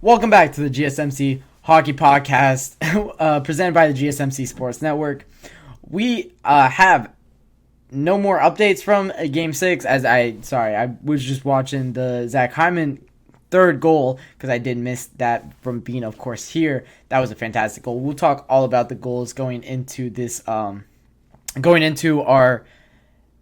Welcome back to the GSMC Hockey Podcast, presented by the GSMC Sports Network. We have no more updates from Game 6, I was just watching the Zach Hyman third goal, because I did miss that from being, of course, here. That was a fantastic goal. We'll talk all about the goals going into this, going into our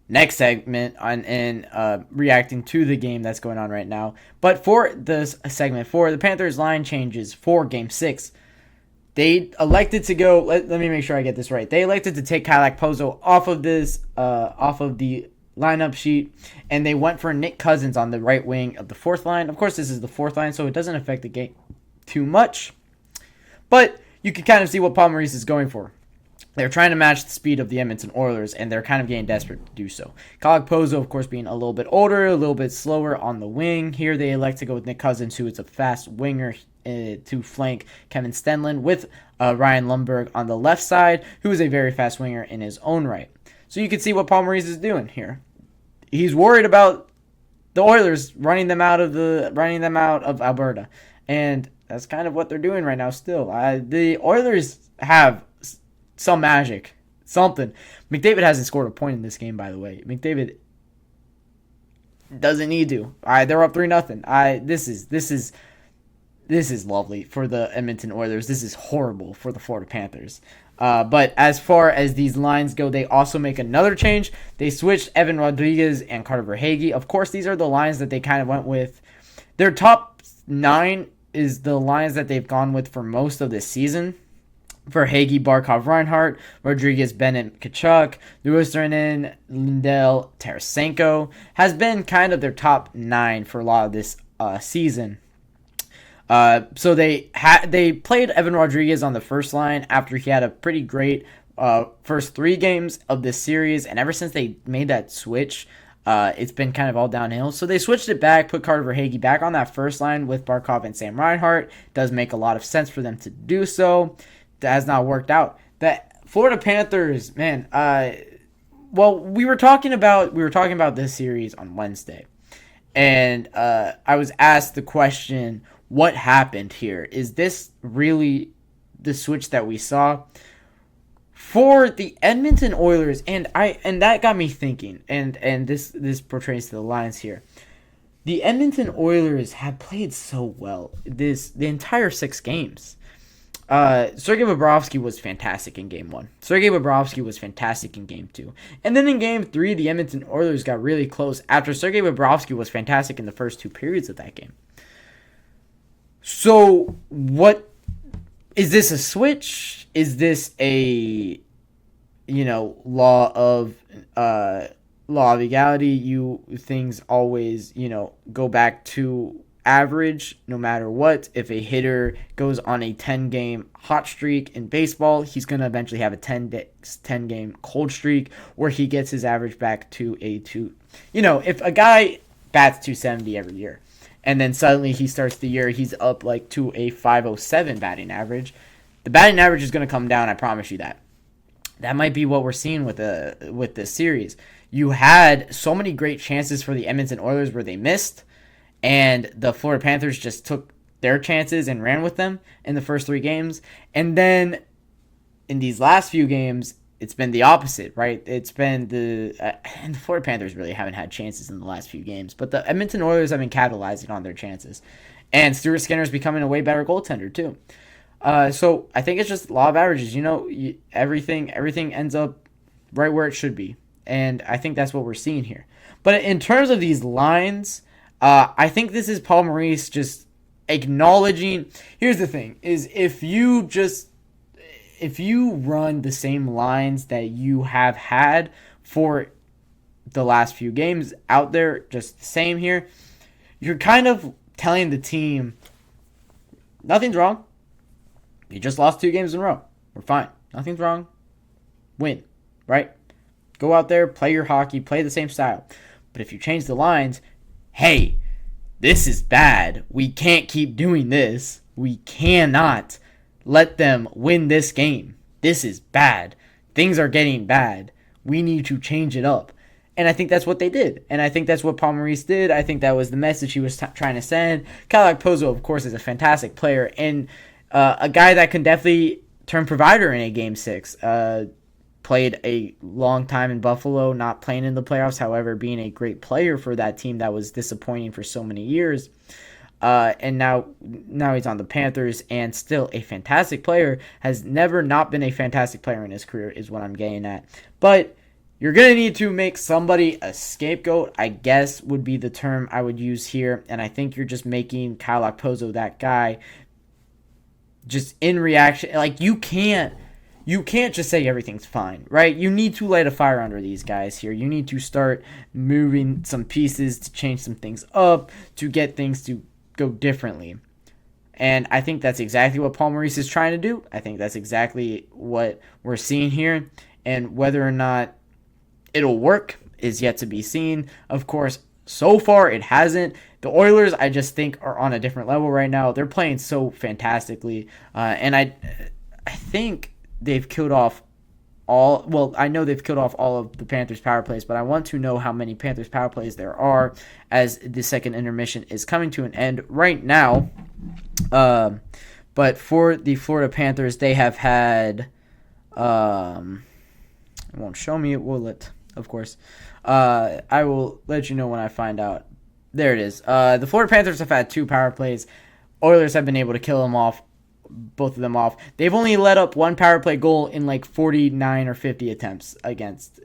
next segment and reacting to the game that's going on right now. But for this segment, for the Panthers line changes for Game 6, they elected to go, let me make sure I get this right. They elected to take Kyle Okposo off of the lineup sheet, and they went for Nick Cousins on the right wing of the fourth line. Of course, this is the fourth line, so it doesn't affect the game too much. But you can kind of see what Paul Maurice is going for. They're trying to match the speed of the Edmonton Oilers, and they're kind of getting desperate to do so. Kyle Okposo, of course, being a little bit older, a little bit slower on the wing. Here they elect to go with Nick Cousins, who is a fast winger, to flank Kevin Stenlund, with Ryan Lundberg on the left side, who is a very fast winger in his own right. So you can see what Paul Maurice is doing here. He's worried about the Oilers running them out of Alberta, and that's kind of what they're doing right now. Still, the Oilers have some magic, something. McDavid hasn't scored a point in this game, by the way. McDavid doesn't need to. They're up 3-0. This is lovely for the Edmonton Oilers. This is horrible for the Florida Panthers. But as far as these lines go, they also make another change. They switched Evan Rodriguez and Carter Verhaeghe. Of course, these are the lines that they kind of went with. Their top 9 is the lines that they've gone with for most of this season. Verhaeghe, Barkov, Reinhart, Rodriguez, Bennett, Tkachuk, Luostarinen, Lindell, Tarasenko has been kind of their top 9 for a lot of this season. So they played Evan Rodriguez on the first line after he had a pretty great first 3 games of this series, and ever since they made that switch, it's been kind of all downhill. So they switched it back, put Carter Verhaeghe back on that first line with Barkov and Sam Reinhart. Does make a lot of sense for them to do so. That has not worked out. The Florida Panthers, man. We were talking about this series on Wednesday, and I was asked the question, what happened here? Is this really the switch that we saw for the Edmonton Oilers? And that got me thinking, and this portrays to the lines here. The Edmonton Oilers have played so well the entire 6 games. Sergei Bobrovsky was fantastic in Game 1. Sergei Bobrovsky was fantastic in Game 2. And then in Game 3, the Edmonton Oilers got really close after Sergei Bobrovsky was fantastic in the first 2 periods of that game. So, what is this a switch? Is this a law of equality? Things always, go back to average no matter what. If a hitter goes on a 10-game hot streak in baseball, he's going to eventually have a 10-game cold streak where he gets his average back to a 2. If a guy bats 270 every year and then suddenly he starts the year, he's up like to a 507 batting average, the batting average is going to come down, I promise you that. That might be what we're seeing with this series. You had so many great chances for the Edmonton Oilers where they missed, and the Florida Panthers just took their chances and ran with them in the first 3 games. And then in these last few games, it's been the opposite, right? It's been and the Florida Panthers really haven't had chances in the last few games, but the Edmonton Oilers have been capitalizing on their chances. And Stuart Skinner's becoming a way better goaltender too. So I think it's just law of averages. Everything ends up right where it should be. And I think that's what we're seeing here. But in terms of these lines, I think this is Paul Maurice just acknowledging. Here's the thing: is if you run the same lines that you have had for the last few games out there, just the same here, you're kind of telling the team, nothing's wrong. You just lost 2 games in a row. We're fine. Nothing's wrong. Win, right? Go out there, play your hockey, play the same style. But if you change the lines, hey, this is bad. We can't keep doing this. We cannot let them win this game. This is bad. Things are getting bad. We need to change it up. And I think that's what they did. And I think that's what Paul Maurice did. I think that was the message he was trying to send. Kyle Okposo, of course, is a fantastic player and a guy that can definitely turn provider in a Game 6. Played a long time in Buffalo, not playing in the playoffs, however, being a great player for that team that was disappointing for so many years. And now he's on the Panthers, and still a fantastic player. Has never not been a fantastic player in his career, is what I'm getting at. But you're going to need to make somebody a scapegoat, I guess would be the term I would use here. And I think you're just making Kyle Okposo that guy just in reaction. Like, you can't just say everything's fine, right? You need to light a fire under these guys here. You need to start moving some pieces to change some things up, to get things to go differently. And I think that's exactly what Paul Maurice is trying to do. I think that's exactly what we're seeing here. And whether or not it'll work is yet to be seen. Of course, so far it hasn't. The Oilers, I just think, are on a different level right now. They're playing so fantastically. And I think they've killed off I know they've killed off all of the Panthers power plays, but I want to know how many Panthers power plays there are as the second intermission is coming to an end right now. But for the Florida Panthers, they have had, it won't show me, it will it, of course. I will let you know when I find out. There it is. The Florida Panthers have had 2 power plays. Oilers have been able to kill them off. Both of them off. They've only let up 1 power play goal in like 49 or 50 attempts against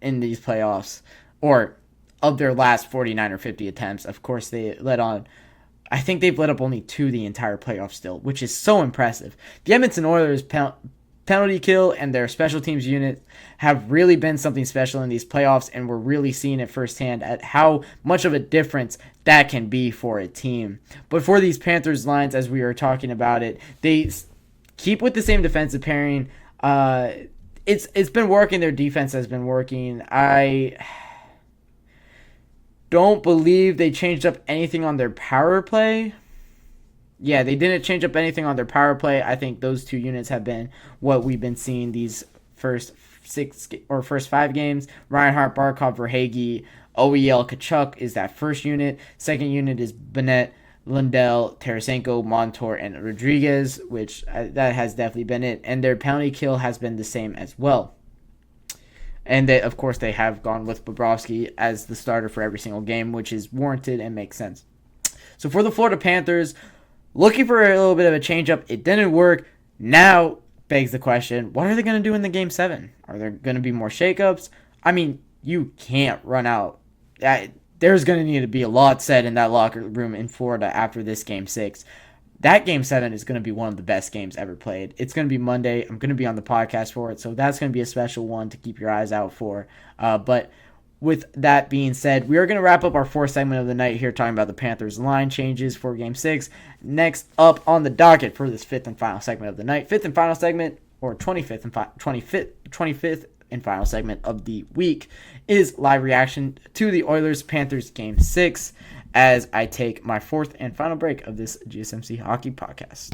in these playoffs, or of their last 49 or 50 attempts. Of course, they let on. I think they've let up only 2 the entire playoff still, which is so impressive. The Edmonton Oilers penalty kill and their special teams unit have really been something special in these playoffs, and we're really seeing it firsthand at how much of a difference that can be for a team. But for these Panthers lines, as we were talking about it, they keep with the same defensive pairing. It's been working. Their defense has been working. I don't believe they changed up anything on their power play. Yeah, they didn't change up anything on their power play. I think those 2 units have been what we've been seeing these first 5 games. Reinhart, Barkov, Verhaeghe, OEL, Kachuk is that first unit. Second unit is Bennett, Lundell, Tarasenko, Montour, and Rodriguez, which that has definitely been it. And their penalty kill has been the same as well. And they, of course, they have gone with Bobrovsky as the starter for every single game, which is warranted and makes sense. So for the Florida Panthers, looking for a little bit of a change-up, it didn't work. Now begs the question, what are they going to do in the Game 7? Are there going to be more shakeups? I mean, you can't run out. There's going to need to be a lot said in that locker room in Florida after this Game 6. That Game 7 is going to be one of the best games ever played. It's going to be Monday. I'm going to be on the podcast for it, so that's going to be a special one to keep your eyes out for. But with that being said, we are going to wrap up our 4th segment of the night here talking about the Panthers line changes for Game 6. Next up on the docket for this 5th and final segment of the night, 5th and final segment, or 25th and final segment of the week, is live reaction to the Oilers-Panthers Game 6 as I take my 4th and final break of this GSMC Hockey Podcast.